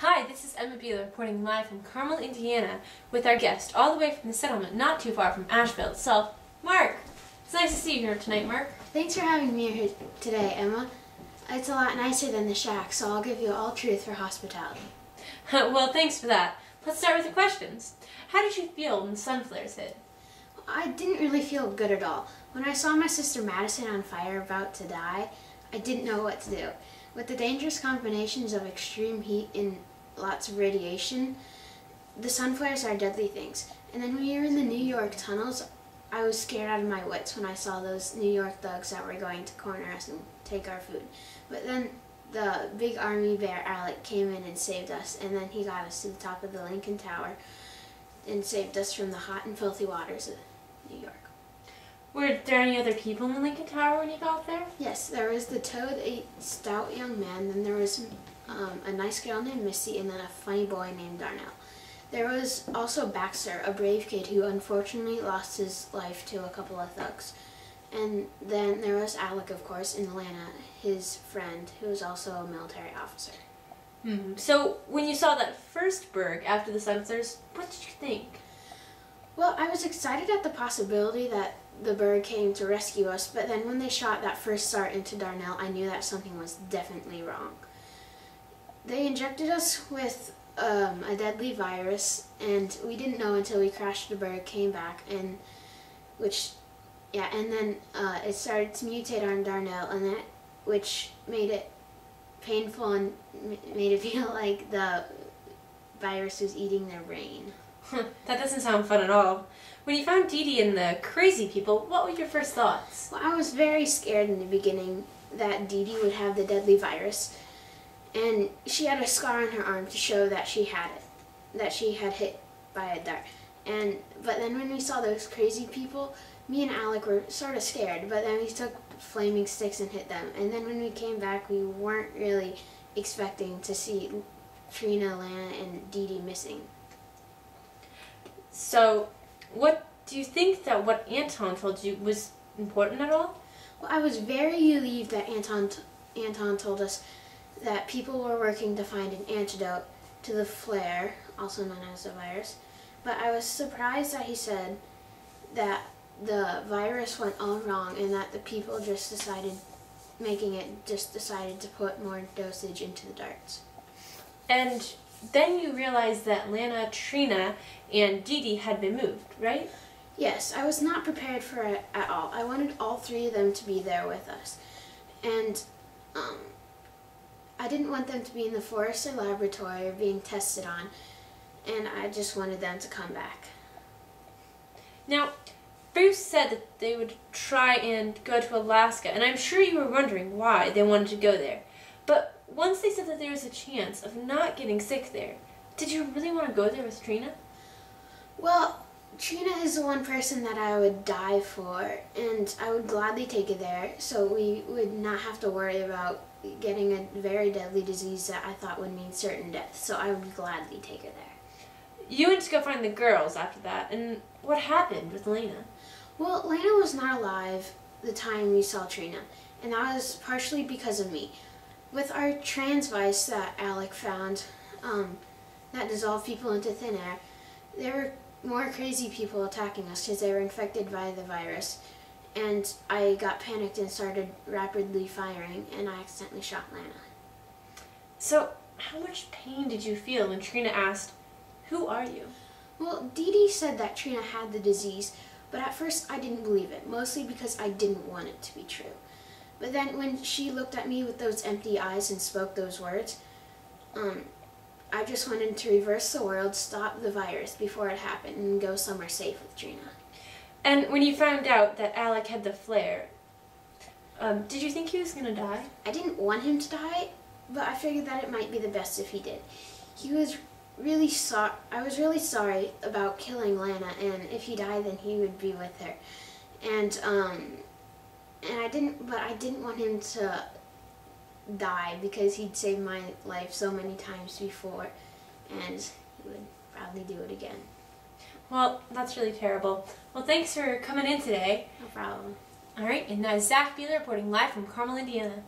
Hi, this is Emma Beeler reporting live from Carmel, Indiana, with our guest, all the way from the settlement not too far from Asheville itself, Mark. It's nice to see you here tonight, Mark. Thanks for having me here today, Emma. It's a lot nicer than the shack, so I'll give you all truth for hospitality. Well, thanks for that. Let's start with the questions. How did you feel when the sun flares hit? I didn't really feel good at all. When I saw my sister Madison on fire about to die, I didn't know what to do. With the dangerous combinations of extreme heat and lots of radiation, the sun flares are deadly things. And then when we were in the New York tunnels, I was scared out of my wits when I saw those New York thugs that were going to corner us and take our food. But then the big army bear Alec came in and saved us, and then he got us to the top of the Lincoln Tower and saved us from the hot and filthy waters of New York. Were there any other people in the Lincoln Tower when you got there? Yes, there was the Toad, a stout young man, then there was a nice girl named Missy, and then a funny boy named Darnell. There was also Baxter, a brave kid who unfortunately lost his life to a couple of thugs. And then there was Alec, of course, and Lana, his friend, who was also a military officer. So, when you saw that first berg after the sun flares, what did you think? Well, I was excited at the possibility that the berg came to rescue us, but then when they shot that first dart into Darnell, I knew that something was definitely wrong. They injected us with a deadly virus, and we didn't know until we crashed the berg, came back, and then it started to mutate on Darnell, and which made it painful and made it feel like the virus was eating their brain. That doesn't sound fun at all. When you found Dee Dee and the crazy people, what were your first thoughts? Well, I was very scared in the beginning that Dee Dee would have the deadly virus, and she had a scar on her arm to show that she had it, that she had hit by a dart. But then when we saw those crazy people, me and Alec were sort of scared, but then we took flaming sticks and hit them. And then when we came back, we weren't really expecting to see Trina, Lana, and Dee Dee missing. So, what do you think that what Anton told you was important at all? Well, I was very relieved that Anton told us that people were working to find an antidote to the flare, also known as the virus. But I was surprised that he said that the virus went all wrong and that the people just decided to put more dosage into the darts. And then you realized that Lana, Trina, and Dee Dee had been moved, right? Yes, I was not prepared for it at all. I wanted all three of them to be there with us. And I didn't want them to be in the Forrester laboratory or being tested on, and I just wanted them to come back. Now, Bruce said that they would try and go to Alaska, and I'm sure you were wondering why they wanted to go there. But once they said that there was a chance of not getting sick there, did you really want to go there with Trina? Well, Trina is the one person that I would die for, and I would gladly take her there, so we would not have to worry about getting a very deadly disease that I thought would mean certain death, so I would gladly take her there. You went to go find the girls after that, and what happened with Lena? Well, Lena was not alive the time we saw Trina, and that was partially because of me. With our transvice that Alec found, that dissolved people into thin air, there were more crazy people attacking us because they were infected by the virus. And I got panicked and started rapidly firing, and I accidentally shot Lana. So, how much pain did you feel when Trina asked, "Who are you?" Well, Dee Dee said that Trina had the disease, but at first I didn't believe it, mostly because I didn't want it to be true. But then when she looked at me with those empty eyes and spoke those words, I just wanted to reverse the world, stop the virus before it happened, and go somewhere safe with Trina. And when you found out that Alec had the flare, did you think he was going to die? I didn't want him to die, but I figured that it might be the best if he did. I was really sorry about killing Lana, and if he died, then he would be with her. I didn't want him to die because he'd saved my life so many times before, and he would probably do it again. Well, that's really terrible. Well, thanks for coming in today. No problem. All right, and now Zach Beeler reporting live from Carmel, Indiana.